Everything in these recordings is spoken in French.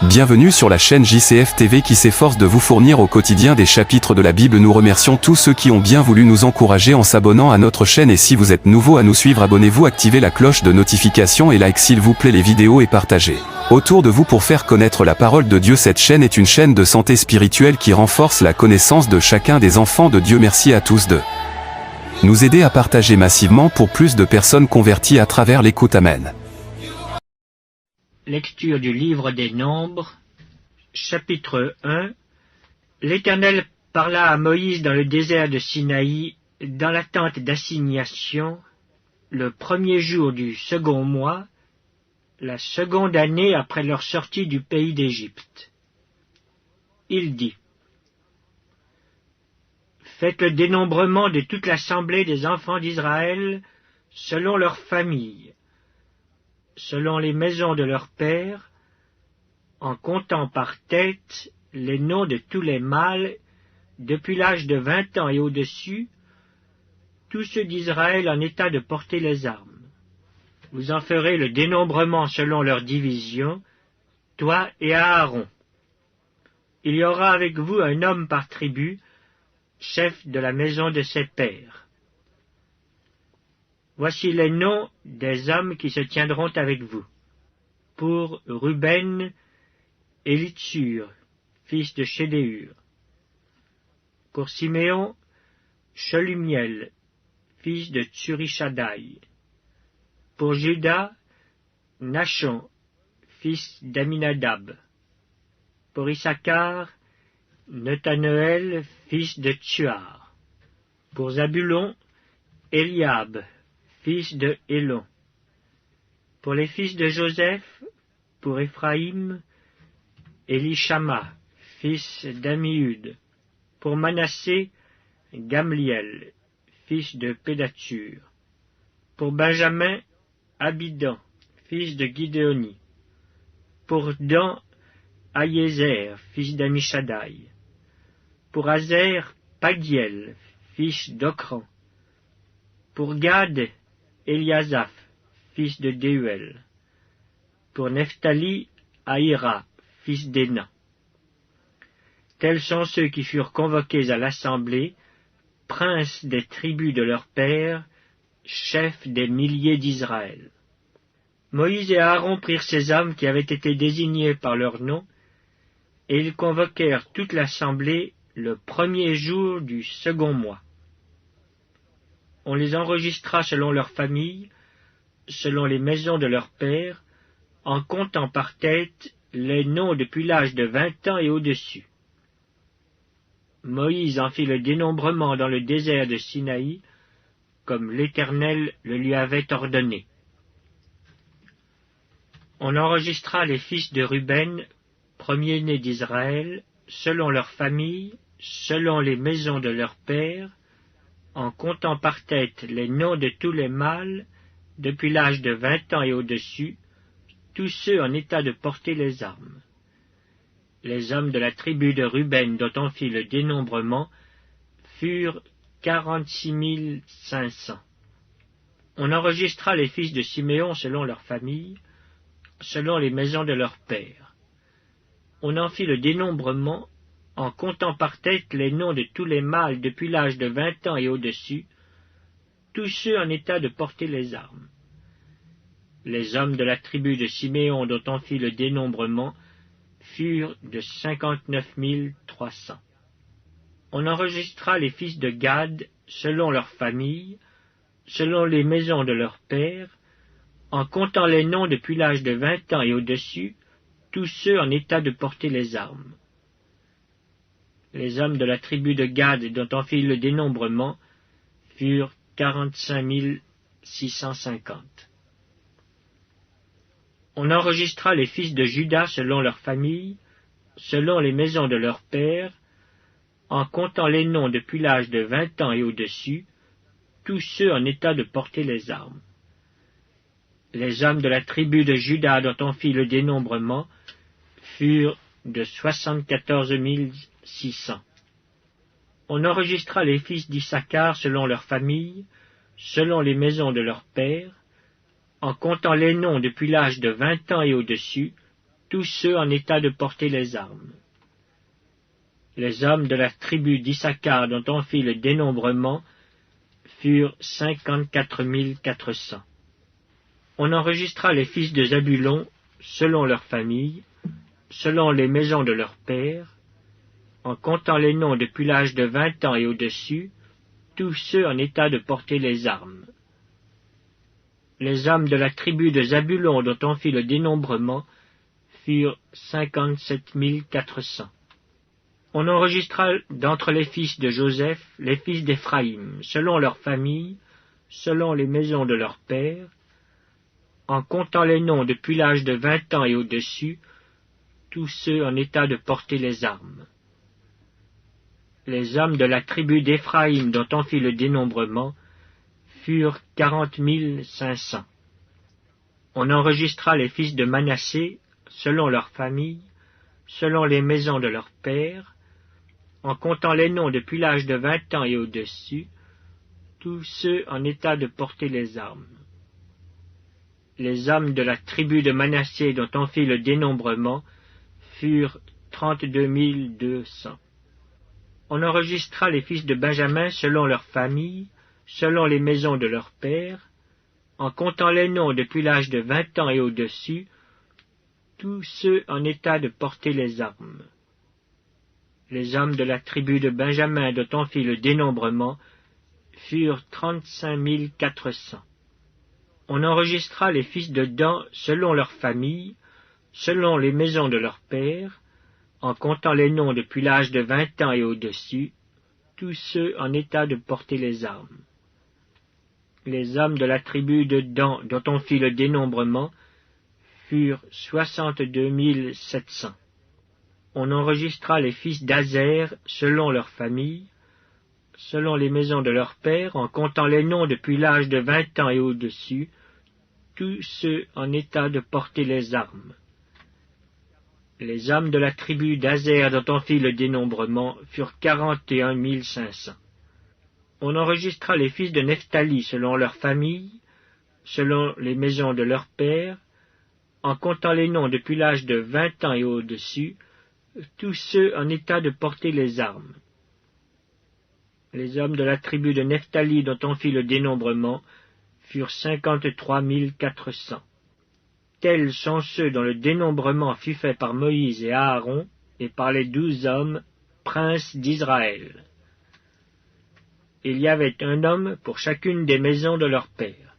Bienvenue sur la chaîne JCF TV qui s'efforce de vous fournir au quotidien des chapitres de la Bible. Nous remercions tous ceux qui ont bien voulu nous encourager en s'abonnant à notre chaîne, et si vous êtes nouveau à nous suivre, abonnez-vous, activez la cloche de notification et like s'il vous plaît les vidéos et partagez autour de vous pour faire connaître la parole de Dieu. Cette chaîne est une chaîne de santé spirituelle qui renforce la connaissance de chacun des enfants de Dieu. Merci à tous de nous aider à partager massivement pour plus de personnes converties à travers l'écoute. Amen. Lecture du livre des Nombres, chapitre 1. L'Éternel parla à Moïse dans le désert de Sinaï, dans la tente d'assignation, le premier jour du second mois, la seconde année après leur sortie du pays d'Égypte. Il dit: Faites le dénombrement de toute l'assemblée des enfants d'Israël selon leurs familles, selon les maisons de leurs pères, en comptant par tête les noms de tous les mâles depuis l'âge de 20 ans et au-dessus, tous ceux d'Israël en état de porter les armes. Vous en ferez le dénombrement selon leur division, toi et Aaron. Il y aura avec vous un homme par tribu, chef de la maison de ses pères. Voici les noms des hommes qui se tiendront avec vous. Pour Ruben, Élitsur, fils de Chédéur. Pour Siméon, Shelumiel, fils de Tsurishaddaï. Pour Juda, Nachon, fils d'Aminadab. Pour Issachar, Nethaneël, fils de Tsuar. Pour Zabulon, Eliab, fils de Hélon. Pour les fils de Joseph, pour Éphraïm, Élishama, fils d'Ammiud. Pour Manassé, Gamliel, fils de Pédatsur. Pour Benjamin, Abidan, fils de Gidéoni. Pour Dan, Aïézer, fils d'Amishadaï. Pour Azer, Pagiel, fils d'Ocran. Pour Gad, Eliasaph, fils de Déuel. Pour Nephtali, Aïra, fils d'Énan. Tels sont ceux qui furent convoqués à l'assemblée, princes des tribus de leurs pères, chefs des milliers d'Israël. Moïse et Aaron prirent ces hommes qui avaient été désignés par leur nom, et ils convoquèrent toute l'assemblée le premier jour du second mois. On les enregistra selon leurs familles, selon les maisons de leurs pères, en comptant par tête les noms depuis l'âge de 20 ans et au-dessus. Moïse en fit le dénombrement dans le désert de Sinaï, comme l'Éternel le lui avait ordonné. On enregistra les fils de Ruben, premiers-nés d'Israël, selon leurs familles, selon les maisons de leurs pères, en comptant par tête les noms de tous les mâles, depuis l'âge de 20 ans et au-dessus, tous ceux en état de porter les armes. Les hommes de la tribu de Ruben dont on fit le dénombrement furent 46 500. On enregistra les fils de Siméon selon leurs familles, selon les maisons de leurs pères. On en fit le dénombrement en comptant par tête les noms de tous les mâles depuis l'âge de 20 ans et au-dessus, tous ceux en état de porter les armes. Les hommes de la tribu de Siméon dont on fit le dénombrement furent de 59 300. On enregistra les fils de Gad selon leurs familles, selon les maisons de leurs pères, en comptant les noms depuis l'âge de 20 ans et au-dessus, tous ceux en état de porter les armes. Les hommes de la tribu de Gad dont on fit le dénombrement furent 45 650. On enregistra les fils de Juda selon leurs familles, selon les maisons de leurs pères, en comptant les noms depuis l'âge de 20 ans et au-dessus, tous ceux en état de porter les armes. Les hommes de la tribu de Juda dont on fit le dénombrement furent de 74 600. On enregistra les fils d'Issachar selon leurs familles, selon les maisons de leurs pères, en comptant les noms depuis l'âge de 20 ans et au-dessus, tous ceux en état de porter les armes. Les hommes de la tribu d'Issachar dont on fit le dénombrement furent 54 400. On enregistra les fils de Zabulon selon leurs familles, selon les maisons de leurs pères, en comptant les noms depuis l'âge de 20 ans et au-dessus, tous ceux en état de porter les armes. Les hommes de la tribu de Zabulon dont on fit le dénombrement furent 57 400. On enregistra d'entre les fils de Joseph les fils d'Éphraïm, selon leurs familles, selon les maisons de leurs pères, en comptant les noms depuis l'âge de 20 ans et au-dessus, tous ceux en état de porter les armes. Les hommes de la tribu d'Éphraïm dont on fit le dénombrement furent 40 500. On enregistra les fils de Manassé, selon leurs familles, selon les maisons de leurs pères, en comptant les noms depuis l'âge de 20 ans et au-dessus, tous ceux en état de porter les armes. Les hommes de la tribu de Manassé dont on fit le dénombrement furent 32 200. On enregistra les fils de Benjamin selon leurs familles, selon les maisons de leurs pères, en comptant les noms depuis l'âge de 20 ans et au-dessus, tous ceux en état de porter les armes. Les hommes de la tribu de Benjamin dont on fit le dénombrement furent 35 400. On enregistra les fils de Dan selon leurs familles, selon les maisons de leurs pères, en comptant les noms depuis l'âge de 20 ans et au-dessus, tous ceux en état de porter les armes. Les hommes de la tribu de Dan dont on fit le dénombrement furent 62 700. On enregistra les fils d'Azer selon leurs familles, selon les maisons de leurs pères, en comptant les noms depuis l'âge de 20 ans et au-dessus, tous ceux en état de porter les armes. Les hommes de la tribu d'Azer dont on fit le dénombrement furent 41 500. On enregistra les fils de Nephtali selon leurs familles, selon les maisons de leurs pères, en comptant les noms depuis l'âge de 20 ans et au-dessus, tous ceux en état de porter les armes. Les hommes de la tribu de Nephtali dont on fit le dénombrement furent 53 400. Tels sont ceux dont le dénombrement fut fait par Moïse et Aaron et par les 12 hommes, princes d'Israël. Il y avait un homme pour chacune des maisons de leur père.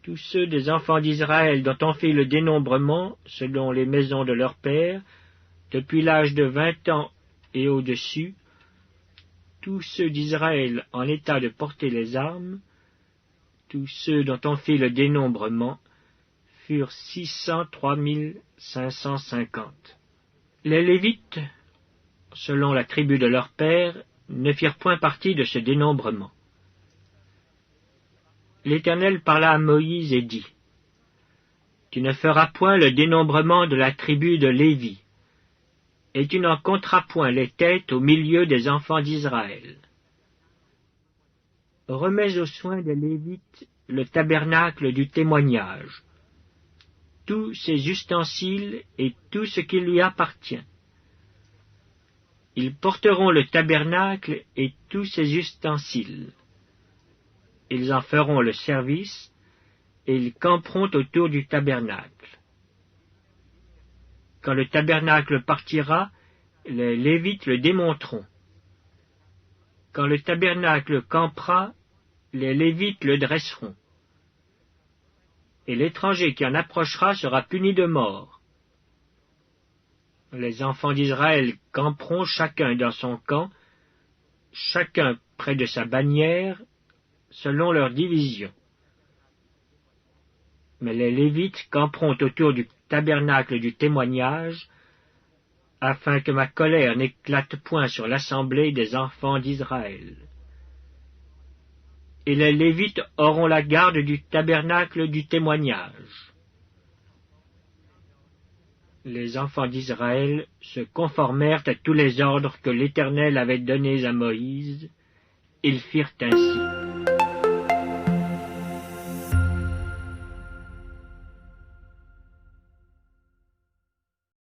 Tous ceux des enfants d'Israël dont on fit le dénombrement, selon les maisons de leur père, depuis l'âge de 20 ans et au-dessus, tous ceux d'Israël en état de porter les armes, tous ceux dont on fit le dénombrement, furent 603 550. Les Lévites, selon la tribu de leur père, ne firent point partie de ce dénombrement. L'Éternel parla à Moïse et dit, « Tu ne feras point le dénombrement de la tribu de Lévi, et tu n'en compteras point les têtes au milieu des enfants d'Israël. Remets aux soins des Lévites le tabernacle du témoignage, tous ses ustensiles et tout ce qui lui appartient. Ils porteront le tabernacle et tous ses ustensiles. Ils en feront le service, et ils camperont autour du tabernacle. Quand le tabernacle partira, les Lévites le démonteront. Quand le tabernacle campera, les Lévites le dresseront. Et l'étranger qui en approchera sera puni de mort. Les enfants d'Israël camperont chacun dans son camp, chacun près de sa bannière, selon leur division. Mais les Lévites camperont autour du tabernacle du témoignage, afin que ma colère n'éclate point sur l'assemblée des enfants d'Israël. Et les Lévites auront la garde du tabernacle du témoignage. Les enfants d'Israël se conformèrent à tous les ordres que l'Éternel avait donnés à Moïse. Ils firent ainsi.